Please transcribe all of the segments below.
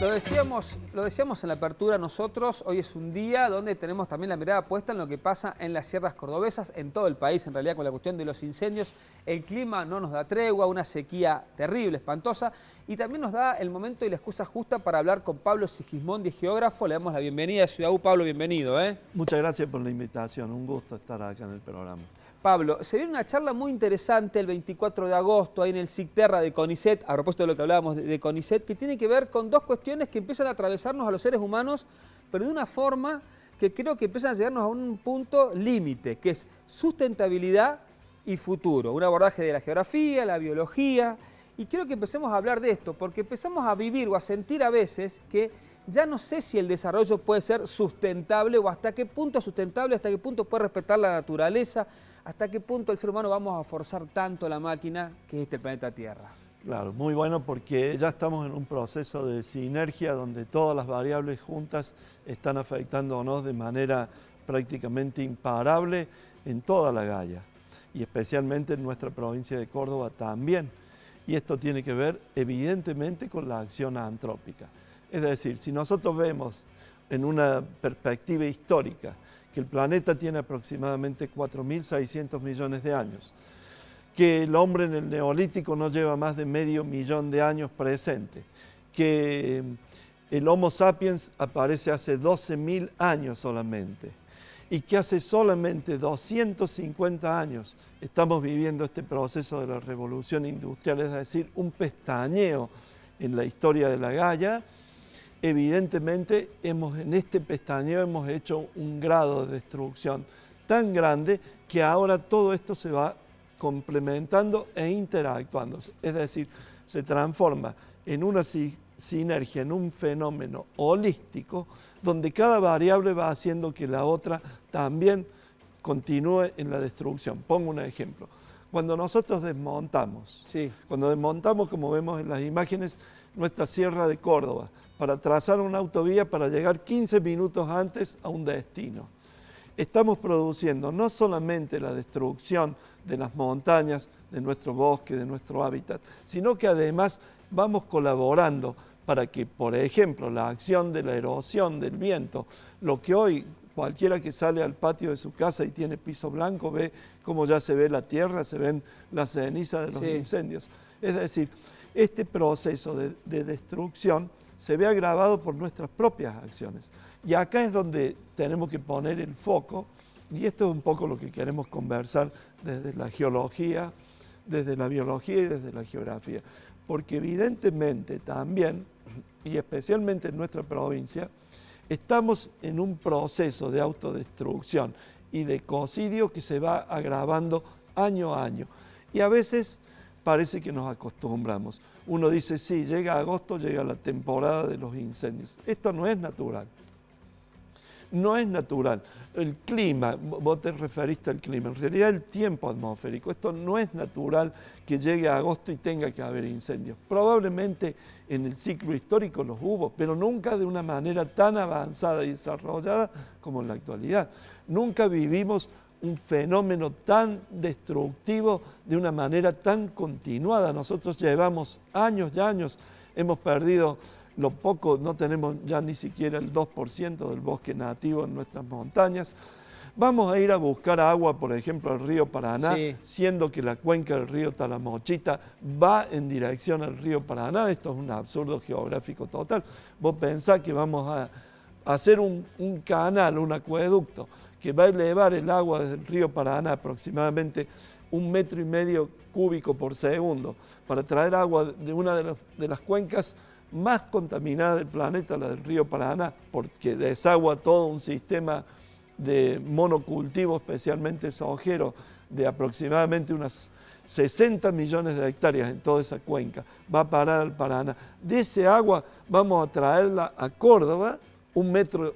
Lo decíamos en la apertura nosotros, hoy es un día donde tenemos también la mirada puesta en lo que pasa en las sierras cordobesas, en todo el país en realidad con la cuestión de los incendios. El clima no nos da tregua, una sequía terrible, espantosa, y también nos da el momento y la excusa justa para hablar con Pablo Sigismondi, geógrafo. Le damos la bienvenida a Ciudad U. Pablo, bienvenido. Muchas gracias por la invitación, un gusto estar acá en el programa. Pablo, se viene una charla muy interesante el 24 de agosto ahí en el CICTERRA de CONICET, a propósito de lo que hablábamos de CONICET, que tiene que ver con dos cuestiones que empiezan a atravesarnos a los seres humanos, pero de una forma que creo que empiezan a llegarnos a un punto límite, que es sustentabilidad y futuro. Un abordaje de la geografía, la biología, y quiero que empecemos a hablar de esto, porque empezamos a vivir o a sentir a veces que ya no sé si el desarrollo puede ser sustentable o hasta qué punto es sustentable, hasta qué punto puede respetar la naturaleza, hasta qué punto el ser humano vamos a forzar tanto la máquina que es este planeta Tierra. Claro, muy bueno porque ya estamos en un proceso de sinergia donde todas las variables juntas están afectándonos de manera prácticamente imparable en toda la Gaia y especialmente en nuestra provincia de Córdoba también. Y esto tiene que ver evidentemente con la acción antrópica. Es decir, si nosotros vemos en una perspectiva histórica que el planeta tiene aproximadamente 4.600 millones de años, que el hombre en el Neolítico no lleva más de medio millón de años presente, que el Homo sapiens aparece hace 12.000 años solamente, y que hace solamente 250 años estamos viviendo este proceso de la revolución industrial, es decir, un pestañeo en la historia de la Gaia. Evidentemente, en este pestañeo hemos hecho un grado de destrucción tan grande que ahora todo esto se va complementando e interactuando. Es decir, se transforma en una sinergia, en un fenómeno holístico, donde cada variable va haciendo que la otra también continúe en la destrucción. Pongo un ejemplo. Cuando nosotros desmontamos, cuando desmontamos, como vemos en las imágenes, nuestra Sierra de Córdoba, para trazar una autovía para llegar 15 minutos antes a un destino. Estamos produciendo no solamente la destrucción de las montañas, de nuestro bosque, de nuestro hábitat, sino que además vamos colaborando para que, por ejemplo, la acción de la erosión del viento, lo que hoy cualquiera que sale al patio de su casa y tiene piso blanco ve cómo ya se ve la tierra, se ven las cenizas de los incendios. Es decir, este proceso de destrucción se ve agravado por nuestras propias acciones. Y acá es donde tenemos que poner el foco, y esto es un poco lo que queremos conversar desde la geología, desde la biología y desde la geografía. Porque evidentemente también, y especialmente en nuestra provincia, estamos en un proceso de autodestrucción y de ecocidio que se va agravando año a año. Y a veces parece que nos acostumbramos. Uno dice, sí, llega agosto, llega la temporada de los incendios. Esto no es natural. No es natural. El clima, vos te referiste al clima, en realidad el tiempo atmosférico. Esto no es natural que llegue a agosto y tenga que haber incendios. Probablemente en el ciclo histórico los hubo, pero nunca de una manera tan avanzada y desarrollada como en la actualidad. Nunca vivimos un fenómeno tan destructivo de una manera tan continuada. Nosotros llevamos años y años, hemos perdido lo poco, no tenemos ya ni siquiera el 2% del bosque nativo en nuestras montañas. Vamos a ir a buscar agua, por ejemplo, al río Paraná, siendo que la cuenca del río Talamochita va en dirección al río Paraná. Esto es un absurdo geográfico total. Vos pensás que vamos a hacer un canal, un acueducto, que va a elevar el agua desde el río Paraná aproximadamente 1,5 metros cúbicos por segundo para traer agua de una de las cuencas más contaminadas del planeta, la del río Paraná, porque desagua todo un sistema de monocultivo, especialmente sojero, de aproximadamente unas 60 millones de hectáreas en toda esa cuenca, va a parar al Paraná. De ese agua vamos a traerla a Córdoba, 1,5 metros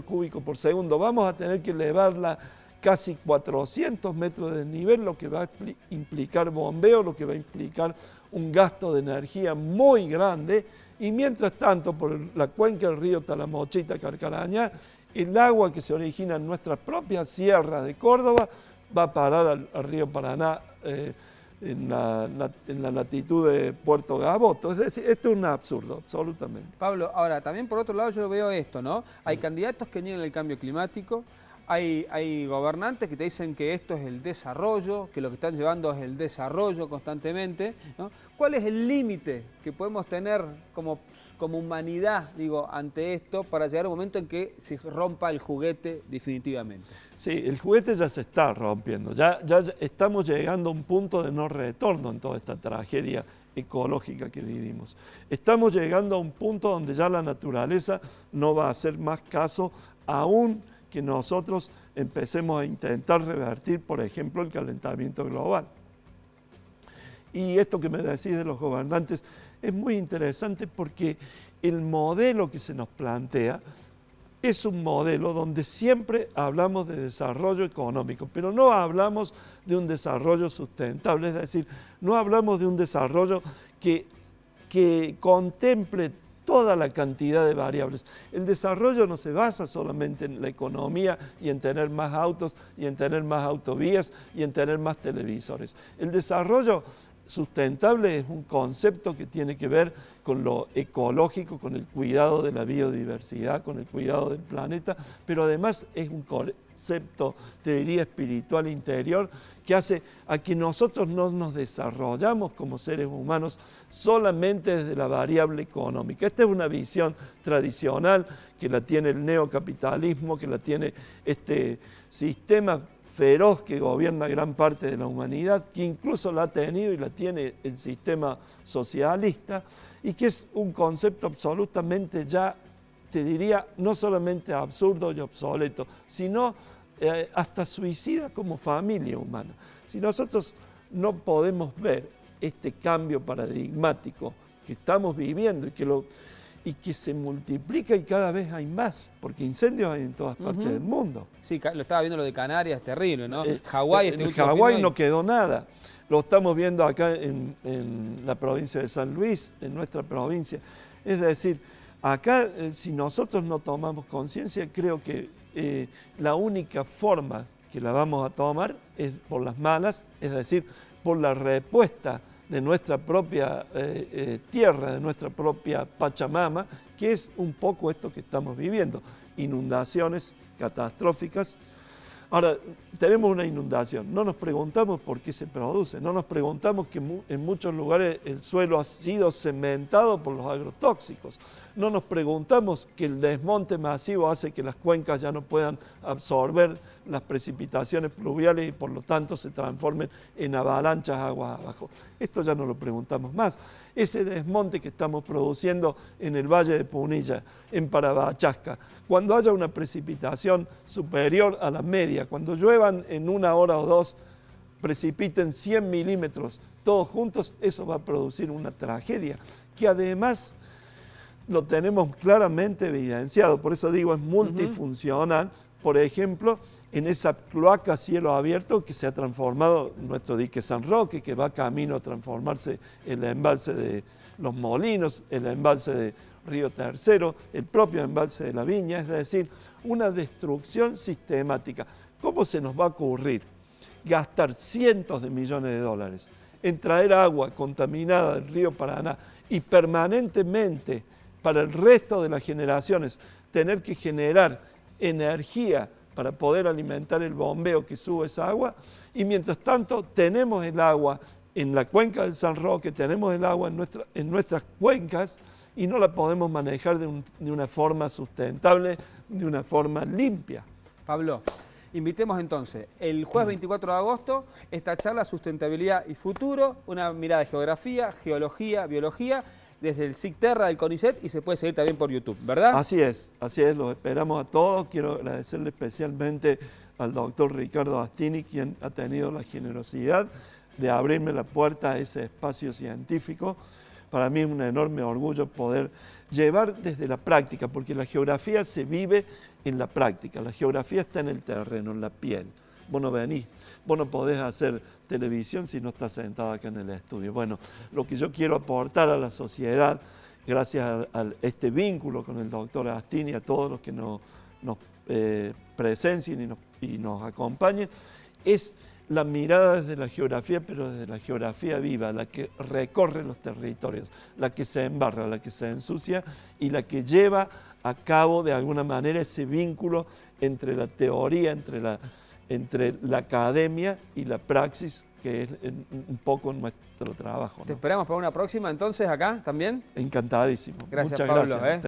cúbicos por segundo. Vamos a tener que elevarla casi 400 metros de desnivel, lo que va a implicar bombeo, lo que va a implicar un gasto de energía muy grande. Y mientras tanto, por la cuenca del río Talamochita, Carcarañá, el agua que se origina en nuestras propias sierras de Córdoba va a parar al río Paraná en la latitud de Puerto Gaboto. Es decir, esto es un absurdo, absolutamente. Pablo, ahora, también por otro lado yo veo esto, ¿no? Hay candidatos que niegan el cambio climático, hay gobernantes que te dicen que esto es el desarrollo, que lo que están llevando es el desarrollo constantemente, ¿no? ¿Cuál es el límite que podemos tener como humanidad, digo, ante esto para llegar a un momento en que se rompa el juguete definitivamente? Sí, el juguete ya se está rompiendo, ya estamos llegando a un punto de no retorno en toda esta tragedia ecológica que vivimos. Estamos llegando a un punto donde ya la naturaleza no va a hacer más caso, aún que nosotros empecemos a intentar revertir, por ejemplo, el calentamiento global. Y esto que me decís de los gobernantes es muy interesante porque el modelo que se nos plantea es un modelo donde siempre hablamos de desarrollo económico, pero no hablamos de un desarrollo sustentable, es decir, no hablamos de un desarrollo que contemple toda la cantidad de variables. El desarrollo no se basa solamente en la economía y en tener más autos y en tener más autovías y en tener más televisores. El desarrollo sustentable es un concepto que tiene que ver con lo ecológico, con el cuidado de la biodiversidad, con el cuidado del planeta, pero además es un concepto, te diría, espiritual interior, que hace a que nosotros no nos desarrollamos como seres humanos solamente desde la variable económica. Esta es una visión tradicional que la tiene el neocapitalismo, que la tiene este sistema feroz que gobierna gran parte de la humanidad, que incluso la ha tenido y la tiene el sistema socialista, y que es un concepto absolutamente ya, te diría, no solamente absurdo y obsoleto, sino hasta suicida como familia humana. Si nosotros no podemos ver este cambio paradigmático que estamos viviendo y que se multiplica y cada vez hay más, porque incendios hay en todas partes del mundo. Sí, lo estaba viendo lo de Canarias, terrible, ¿no? Hawái, en Hawái no quedó nada. Lo estamos viendo acá en la provincia de San Luis, en nuestra provincia. Es decir, acá si nosotros no tomamos conciencia, creo que la única forma que la vamos a tomar es por las malas, es decir, por la respuesta de nuestra propia tierra, de nuestra propia Pachamama, que es un poco esto que estamos viviendo. Inundaciones catastróficas. Ahora, tenemos una inundación, no nos preguntamos por qué se produce, no nos preguntamos que en muchos lugares el suelo ha sido cementado por los agrotóxicos, no nos preguntamos que el desmonte masivo hace que las cuencas ya no puedan absorber las precipitaciones pluviales y por lo tanto se transformen en avalanchas aguas abajo. Esto ya no lo preguntamos más. Ese desmonte que estamos produciendo en el Valle de Punilla, en Parabachasca, cuando haya una precipitación superior a la media, cuando lluevan en una hora o dos, precipiten 100 milímetros todos juntos, eso va a producir una tragedia que además lo tenemos claramente evidenciado, por eso digo es multifuncional. Por ejemplo, en esa cloaca a cielo abierto que se ha transformado nuestro dique San Roque, que va camino a transformarse en el embalse de Los Molinos, el embalse de Río Tercero, el propio embalse de la Viña, es decir, una destrucción sistemática. ¿Cómo se nos va a ocurrir gastar cientos de millones de dólares en traer agua contaminada del río Paraná y permanentemente para el resto de las generaciones tener que generar energía para poder alimentar el bombeo que sube esa agua? Y mientras tanto tenemos el agua en la cuenca del San Roque, tenemos el agua en nuestras cuencas y no la podemos manejar de una forma sustentable, de una forma limpia. Pablo, invitemos entonces el jueves 24 de agosto esta charla Sustentabilidad y Futuro, una mirada de geografía, geología, biología, desde el SICTERRA del CONICET y se puede seguir también por YouTube, ¿verdad? Así es, los esperamos a todos. Quiero agradecerle especialmente al doctor Ricardo Astini, quien ha tenido la generosidad de abrirme la puerta a ese espacio científico. Para mí es un enorme orgullo poder llevar desde la práctica, porque la geografía se vive en la práctica, la geografía está en el terreno, en la piel. Vos no venís, vos no podés hacer televisión si no estás sentado acá en el estudio. Bueno, lo que yo quiero aportar a la sociedad, gracias a este vínculo con el doctor Astini, a todos los que nos presencien y nos acompañen, es la mirada desde la geografía, pero desde la geografía viva, la que recorre los territorios, la que se embarra, la que se ensucia y la que lleva a cabo de alguna manera ese vínculo entre la teoría, entre la academia y la praxis, que es un poco nuestro trabajo, ¿no? Te esperamos para una próxima entonces acá también. Encantadísimo. Gracias, Muchas Pablo. gracias.